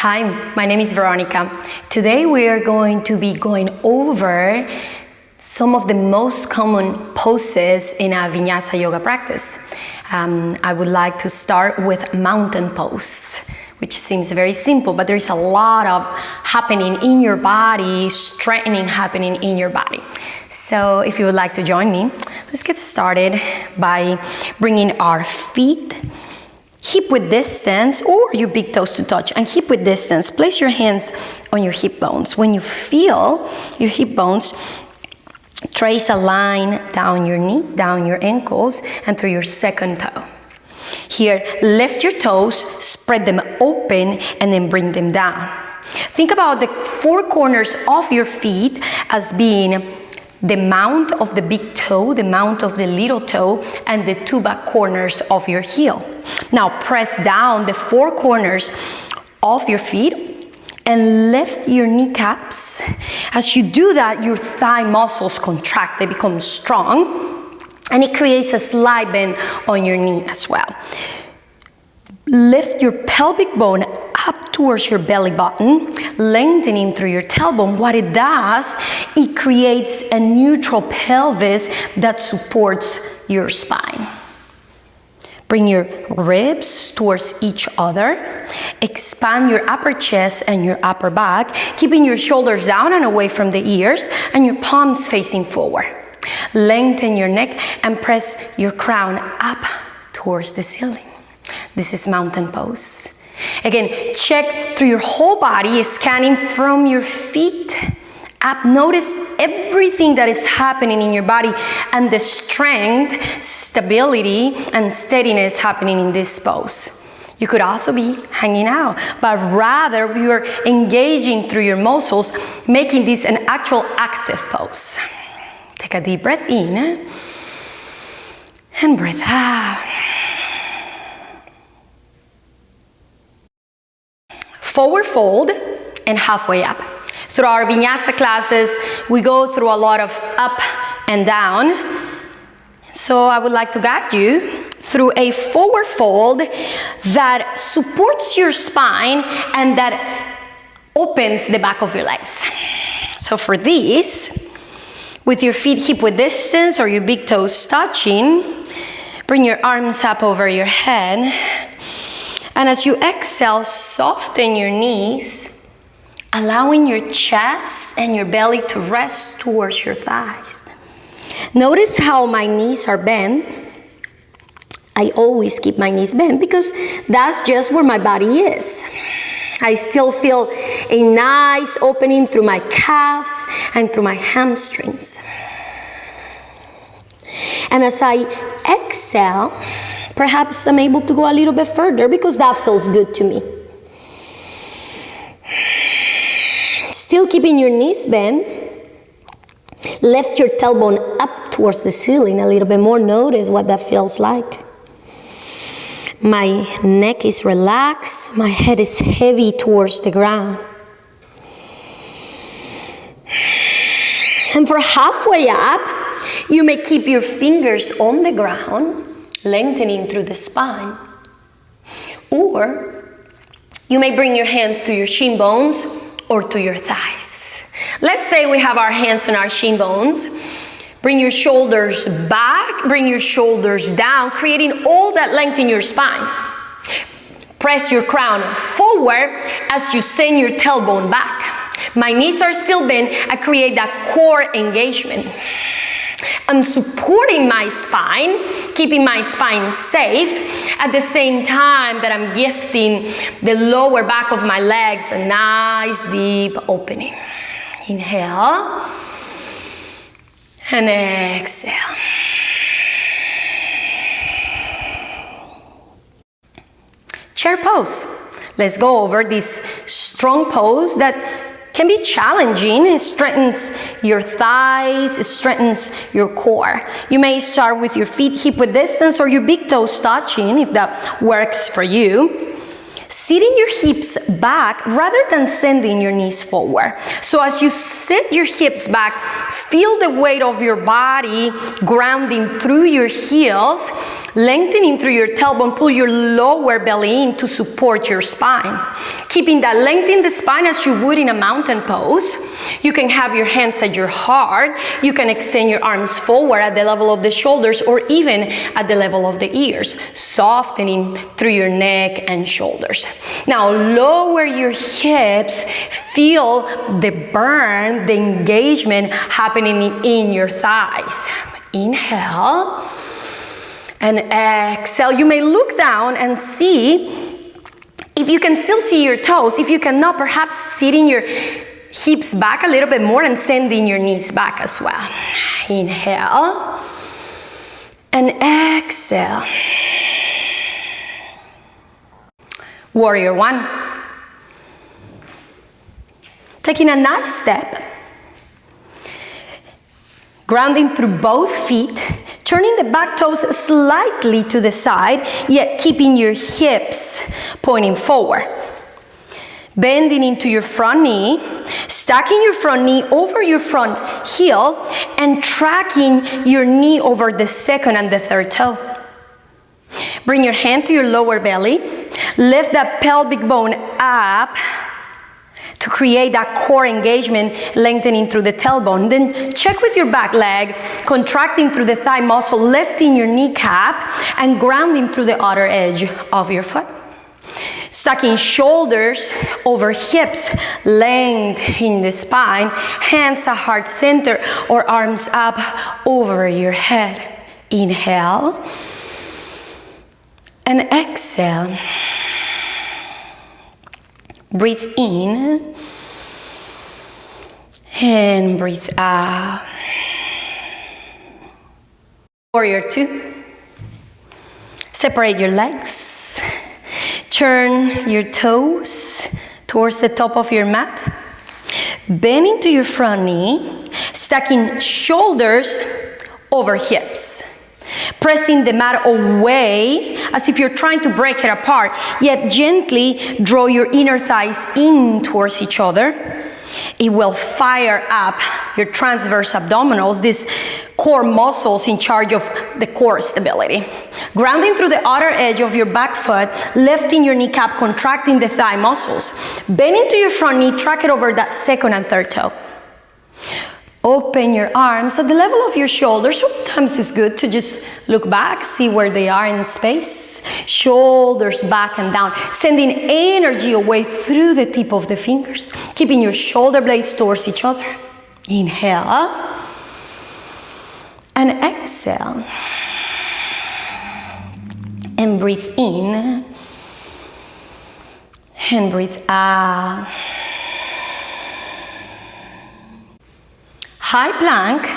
Hi, my name is Veronica. Today we are going to be going over some of the most common poses in a vinyasa yoga practice. I would like to start with mountain pose, which seems very simple, but there's a lot of happening in your body, strengthening happening in your body. So if you would like to join me, let's get started by bringing our feet hip width distance or your big toes to touch, and hip width distance. Place your hands on your hip bones. When you feel your hip bones, trace a line down your knee, down your ankles, and through your second toe. Here, lift your toes, spread them open, and then bring them down. Think about the four corners of your feet as being the mount of the big toe, the mount of the little toe, and the two back corners of your heel. Now press down the four corners of your feet and lift your kneecaps. As you do that, your thigh muscles contract, they become strong, and it creates a slight bend on your knee as well. Lift your pelvic bone up towards your belly button, lengthening through your tailbone. What it does, it creates a neutral pelvis that supports your spine. Bring your ribs towards each other. Expand your upper chest and your upper back, keeping your shoulders down and away from the ears and your palms facing forward. Lengthen your neck and press your crown up towards the ceiling. This is mountain pose. Again, check through your whole body, scanning from your feet up. Notice everything that is happening in your body and the strength, stability, and steadiness happening in this pose. You could also be hanging out, but rather you're engaging through your muscles, making this an actual active pose. Take a deep breath in and breath out. Forward fold and halfway up. Through our vinyasa classes, we go through a lot of up and down. So I would like to guide you through a forward fold that supports your spine and that opens the back of your legs. So for this, with your feet hip width distance or your big toes touching, bring your arms up over your head. And as you exhale, soften your knees, allowing your chest and your belly to rest towards your thighs. Notice how my knees are bent. I always keep my knees bent because that's just where my body is. I still feel a nice opening through my calves and through my hamstrings. And as I exhale, perhaps I'm able to go a little bit further because that feels good to me. Still keeping your knees bent. Lift your tailbone up towards the ceiling a little bit more. Notice what that feels like. My neck is relaxed. My head is heavy towards the ground. And for halfway up, you may keep your fingers on the ground, lengthening through the spine. Or you may bring your hands to your shin bones or to your thighs. Let's say we have our hands on our shin bones. Bring your shoulders back, bring your shoulders down, creating all that length in your spine. Press your crown forward as you send your tailbone back. My knees are still bent. I create that core engagement. I'm supporting my spine, keeping my spine safe, at the same time that I'm gifting the lower back of my legs a nice deep opening. Inhale and exhale. Chair pose. Let's go over this strong pose that can be challenging. It strengthens your thighs, it strengthens your core. You may start with your feet hip width distance or your big toes touching if that works for you. Sitting your hips back rather than sending your knees forward. So as you sit your hips back, feel the weight of your body grounding through your heels Lengthening through your tailbone, pull your lower belly in to support your spine. Keeping that length in the spine as you would in a mountain pose. You can have your hands at your heart. You can extend your arms forward at the level of the shoulders or even at the level of the ears, softening through your neck and shoulders. Now lower your hips. Feel the burn, the engagement happening in your thighs. Inhale. And exhale. You may look down and see if you can still see your toes. If you cannot, perhaps sitting your hips back a little bit more and sending your knees back as well. Inhale and exhale. Warrior one. Taking a nice step. Grounding through both feet, turning the back toes slightly to the side, yet keeping your hips pointing forward. Bending into your front knee, stacking your front knee over your front heel, and tracking your knee over the second and the third toe. Bring your hand to your lower belly, lift that pelvic bone up, to create that core engagement, lengthening through the tailbone. Then check with your back leg, contracting through the thigh muscle, lifting your kneecap, and grounding through the outer edge of your foot. Stacking shoulders over hips, length in the spine, hands at heart center or arms up over your head. Inhale and exhale. Breathe in and breathe out. Warrior two. Separate your legs. Turn your toes towards the top of your mat. Bend into your front knee, stacking shoulders over hips. Pressing the mat away as if you're trying to break it apart, yet gently draw your inner thighs in towards each other. It will fire up your transverse abdominals, these core muscles in charge of the core stability. Grounding through the outer edge of your back foot, lifting your kneecap, contracting the thigh muscles. Bend into your front knee, track it over that second and third toe. Open your arms at the level of your shoulders. Sometimes it's good to just look back, see where they are in space. Shoulders back and down, sending energy away through the tip of the fingers, keeping your shoulder blades towards each other. Inhale and exhale. And breathe in and breathe out. High plank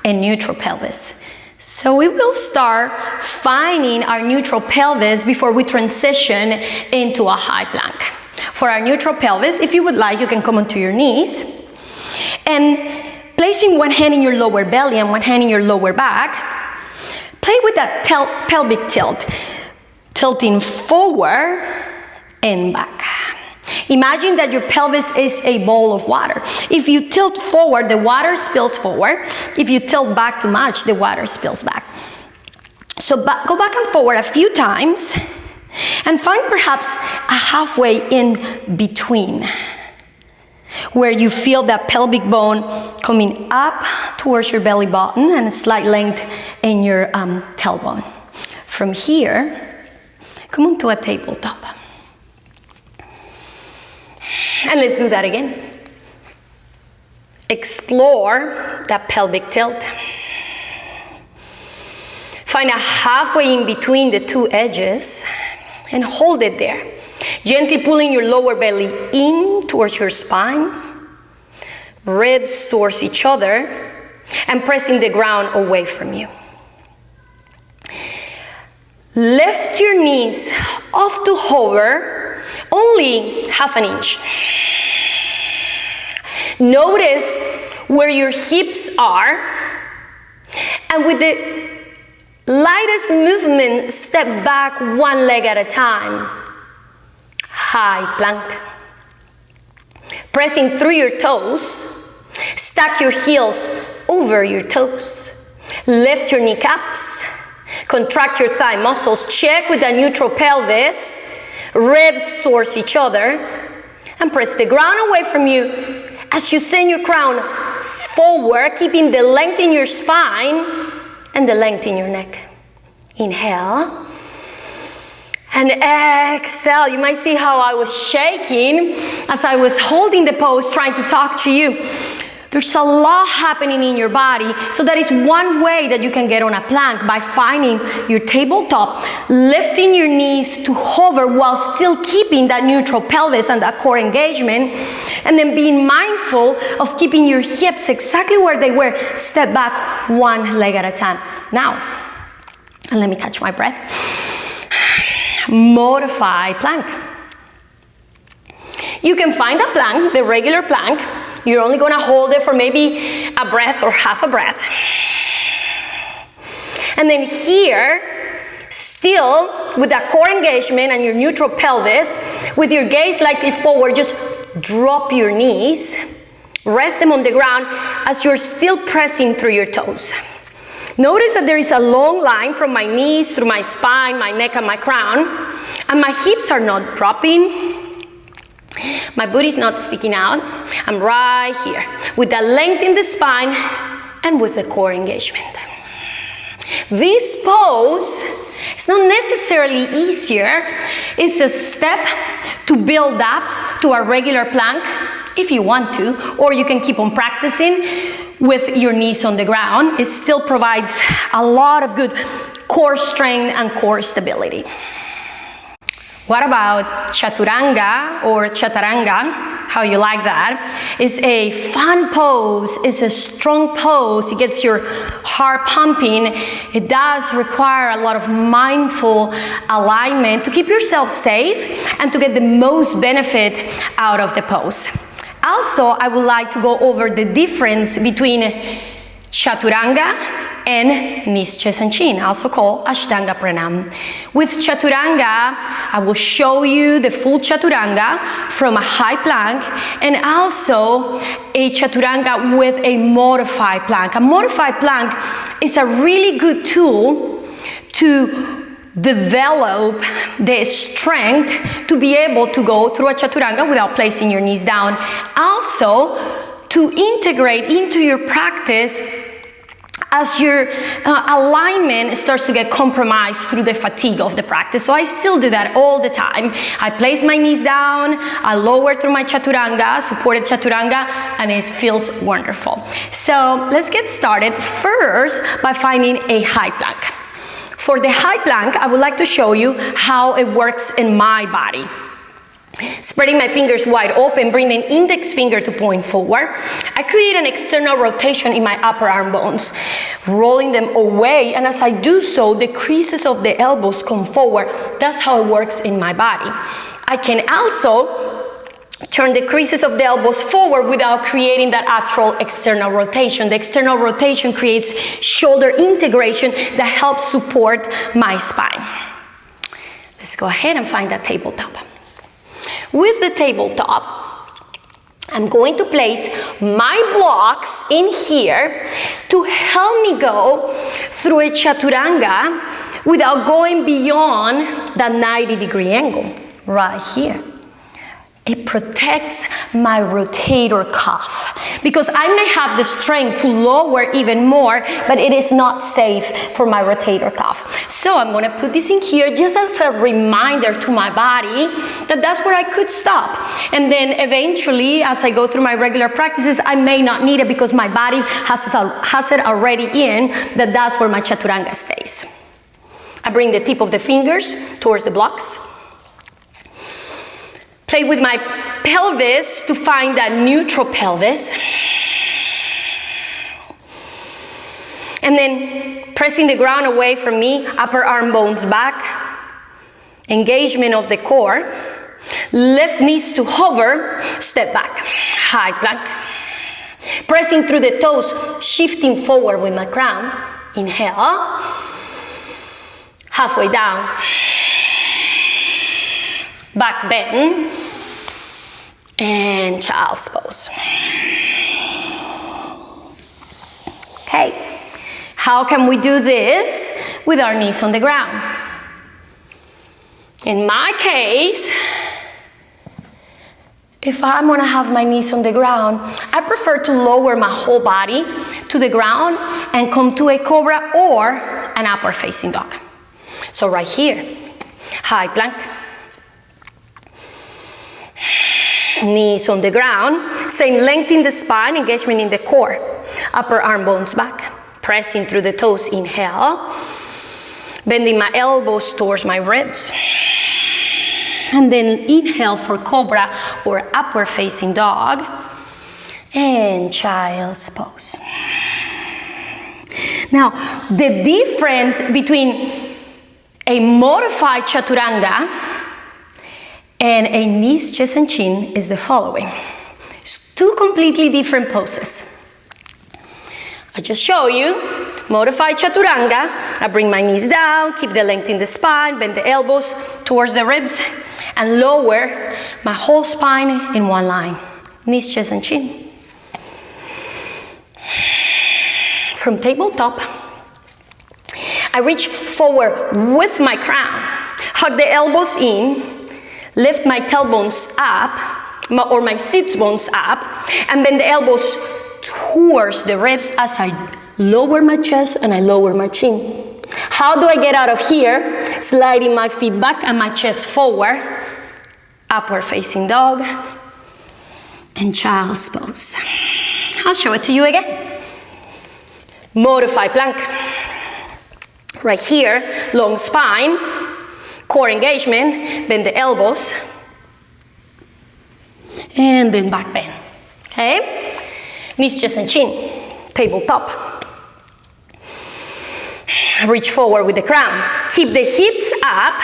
and neutral pelvis. So we will start finding our neutral pelvis before we transition into a high plank. For our neutral pelvis, if you would like, you can come onto your knees and placing one hand in your lower belly and one hand in your lower back, play with that pelvic tilt, tilting forward and back. Imagine that your pelvis is a bowl of water. If you tilt forward, the water spills forward. If you tilt back too much, the water spills back. So go back and forward a few times and find perhaps a halfway in between where you feel that pelvic bone coming up towards your belly button and a slight length in your tailbone. From here, come onto a tabletop. And let's do that again. Explore that pelvic tilt. Find a halfway in between the two edges and hold it there. Gently pulling your lower belly in towards your spine, ribs towards each other, and pressing the ground away from you. Lift your knees off to hover only half an inch. Notice where your hips are, and with the lightest movement, step back one leg at a time. High plank. Pressing through your toes, stack your heels over your toes. Lift your kneecaps, Contract your thigh muscles, check with the neutral pelvis, ribs towards each other, and press the ground away from you as you send your crown forward, keeping the length in your spine and the length in your neck. Inhale. And exhale. You might see how I was shaking as I was holding the pose, trying to talk to you. There's a lot happening in your body, so that is one way that you can get on a plank, by finding your tabletop, lifting your knees to hover while still keeping that neutral pelvis and that core engagement, and then being mindful of keeping your hips exactly where they were. Step back one leg at a time. Now, and let me catch my breath. Modified plank. You can find a plank, the regular plank. You're only gonna hold it for maybe a breath or half a breath. And then here, still with that core engagement and your neutral pelvis, with your gaze slightly forward, just drop your knees, rest them on the ground as you're still pressing through your toes. Notice that there is a long line from my knees through my spine, my neck, and my crown, and my hips are not dropping. My booty's not sticking out. I'm right here with the length in the spine and with the core engagement. This pose is not necessarily easier. It's a step to build up to a regular plank if you want to, or you can keep on practicing with your knees on the ground. It still provides a lot of good core strength and core stability. What about chaturanga or chaturanga, how you like that? It's a fun pose, it's a strong pose, it gets your heart pumping. It does require a lot of mindful alignment to keep yourself safe and to get the most benefit out of the pose. Also, I would like to go over the difference between chaturanga and knees, chest, and chin, also called Ashtanga Pranam. With chaturanga, I will show you the full chaturanga from a high plank, and also a chaturanga with a modified plank. A modified plank is a really good tool to develop the strength to be able to go through a chaturanga without placing your knees down. Also, to integrate into your practice as your alignment starts to get compromised through the fatigue of the practice. So I still do that all the time. I place my knees down, I lower through my chaturanga, supported chaturanga, and it feels wonderful. So let's get started first by finding a high plank. For the high plank, I would like to show you how it works in my body. Spreading my fingers wide open, bring the index finger to point forward. I create an external rotation in my upper arm bones, rolling them away, and as I do so, the creases of the elbows come forward. That's how it works in my body. I can also turn the creases of the elbows forward without creating that actual external rotation. The external rotation creates shoulder integration that helps support my spine. Let's go ahead and find that tabletop. With the tabletop, I'm going to place my blocks in here to help me go through a chaturanga without going beyond that 90-degree angle right here. It protects my rotator cuff because I may have the strength to lower even more, but it is not safe for my rotator cuff. So I'm going to put this in here just as a reminder to my body that that's where I could stop. And then eventually, as I go through my regular practices, I may not need it because my body has it already in that that's where my chaturanga stays. I bring the tip of the fingers towards the blocks. Play with my pelvis to find that neutral pelvis. And then pressing the ground away from me, upper arm bones back. Engagement of the core. Left knees to hover, step back. High plank. Pressing through the toes, shifting forward with my crown. Inhale. Halfway down. Back bend, and child's pose. Okay, how can we do this with our knees on the ground. In my case, if I'm gonna have my knees on the ground, I prefer to lower my whole body to the ground and come to a cobra or an upward facing dog. So right here, high plank. Knees on the ground, same length in the spine, engagement in the core. Upper arm bones back, pressing through the toes, inhale. Bending my elbows towards my ribs. And then inhale for cobra or upward facing dog. And child's pose. Now, the difference between a modified chaturanga and a knees, chest, and chin is the following. It's two completely different poses. I just show you modified chaturanga. I bring my knees down, keep the length in the spine, bend the elbows towards the ribs, and lower my whole spine in one line. Knees, chest, and chin. From tabletop, I reach forward with my crown, hug the elbows in, lift my tailbones up, or my sits bones up, and bend the elbows towards the ribs as I lower my chest and I lower my chin. How do I get out of here? Sliding my feet back and my chest forward, upward facing dog, and child's pose. I'll show it to you again. Modified plank. Right here, long spine, core engagement, bend the elbows, and then back bend. Okay? Knees, chest, and chin. Tabletop. Reach forward with the crown. Keep the hips up,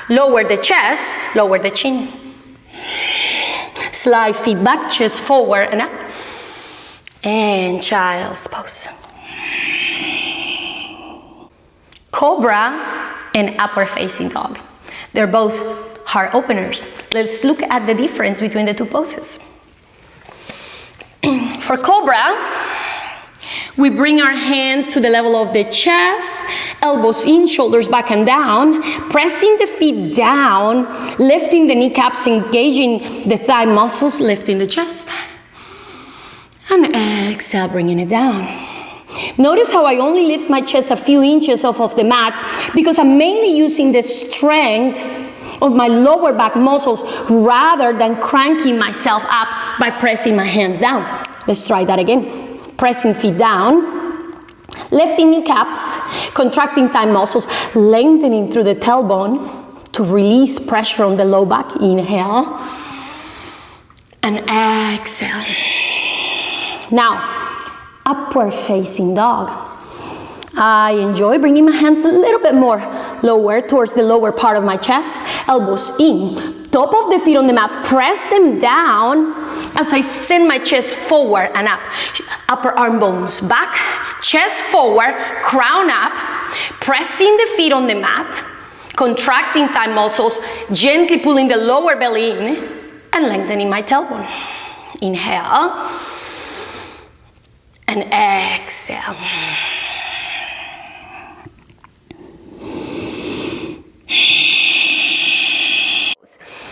lower the chest, lower the chin. Slide feet back, chest forward and up. And child's pose. Cobra and upward facing dog. They're both heart openers. Let's look at the difference between the two poses. For Cobra, we bring our hands to the level of the chest, elbows in, shoulders back and down, pressing the feet down, lifting the kneecaps, engaging the thigh muscles, lifting the chest. And exhale, bringing it down. Notice how I only lift my chest a few inches off of the mat because I'm mainly using the strength of my lower back muscles rather than cranking myself up by pressing my hands down. Let's try that again. Pressing feet down, lifting kneecaps, contracting thigh muscles, lengthening through the tailbone to release pressure on the low back. Inhale and exhale. Now, upward facing dog. I enjoy bringing my hands a little bit more lower towards the lower part of my chest, elbows in, top of the feet on the mat, press them down as I send my chest forward and up. Upper arm bones back, chest forward, crown up, pressing the feet on the mat, contracting thigh muscles, gently pulling the lower belly in and lengthening my tailbone. Inhale and exhale.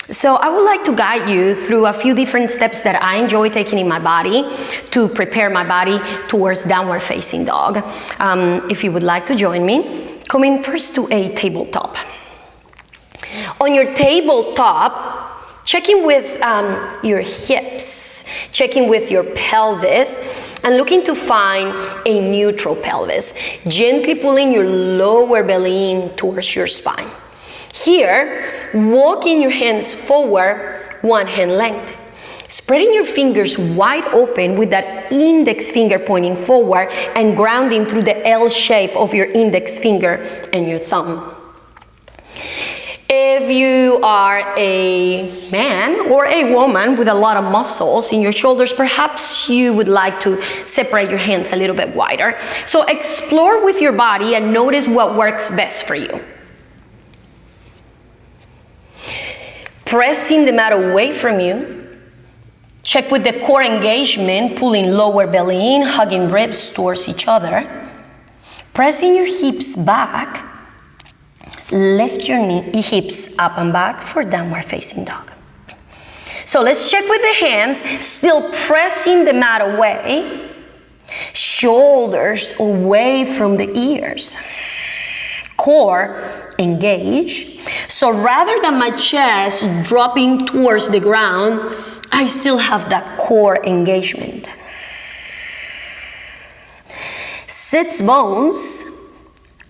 So I would like to guide you through a few different steps that I enjoy taking in my body to prepare my body towards downward facing dog. If you would like to join me, come in first to a tabletop. On your tabletop, check in with your hips, check in with your pelvis, and looking to find a neutral pelvis. Gently pulling your lower belly in towards your spine. Here, walking your hands forward, one hand length. Spreading your fingers wide open with that index finger pointing forward and grounding through the L shape of your index finger and your thumb. If you are a man or a woman with a lot of muscles in your shoulders, perhaps you would like to separate your hands a little bit wider. So explore with your body and notice what works best for you. Pressing the mat away from you. Check with the core engagement, pulling lower belly in, hugging ribs towards each other. Pressing your hips back. Lift your hips up and back for downward facing dog. So let's check with the hands, still pressing the mat away. Shoulders away from the ears. Core engage. So rather than my chest dropping towards the ground, I still have that core engagement. Sits bones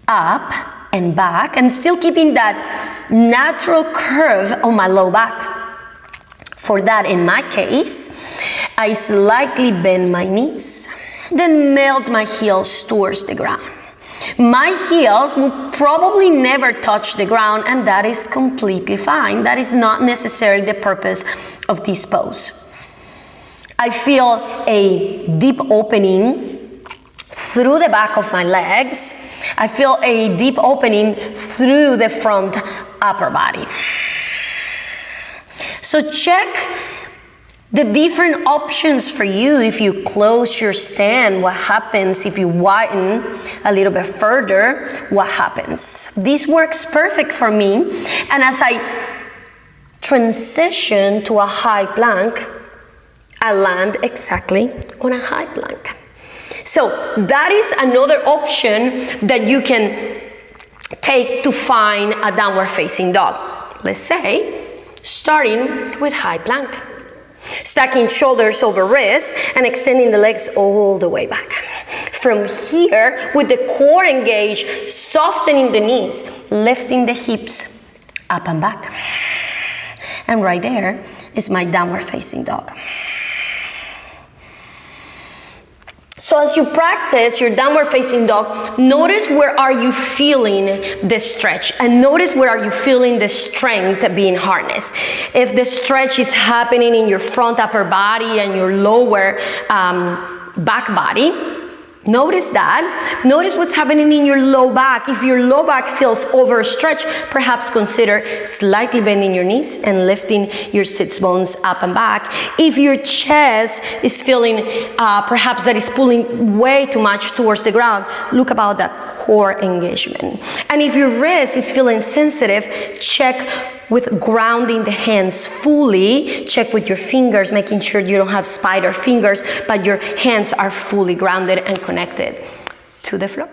up and back, and still keeping that natural curve on my low back. For that, in my case, I slightly bend my knees, then melt my heels towards the ground. My heels will probably never touch the ground, and that is completely fine. That is not necessarily the purpose of this pose. I feel a deep opening through the back of my legs. I feel a deep opening through the front upper body. So check the different options for you. If you close your stand, what happens? If you widen a little bit further, what happens? This works perfect for me. And as I transition to a high plank, I land exactly on a high plank. So that is another option that you can take to find a downward facing dog. Let's say, starting with high plank. Stacking shoulders over wrists and extending the legs all the way back. From here, with the core engaged, softening the knees, lifting the hips up and back. And right there is my downward facing dog. So as you practice your downward facing dog, notice where are you feeling the stretch, and notice where are you feeling the strength being harnessed. If the stretch is happening in your front upper body and your lower back body, notice that. Notice what's happening in your low back. If your low back feels overstretched, perhaps consider slightly bending your knees and lifting your sits bones up and back. If your chest is feeling perhaps that is pulling way too much towards the ground, look about that core engagement. And if your wrist is feeling sensitive, check with grounding the hands fully. Check with your fingers, making sure you don't have spider fingers, but your hands are fully grounded and connected to the floor.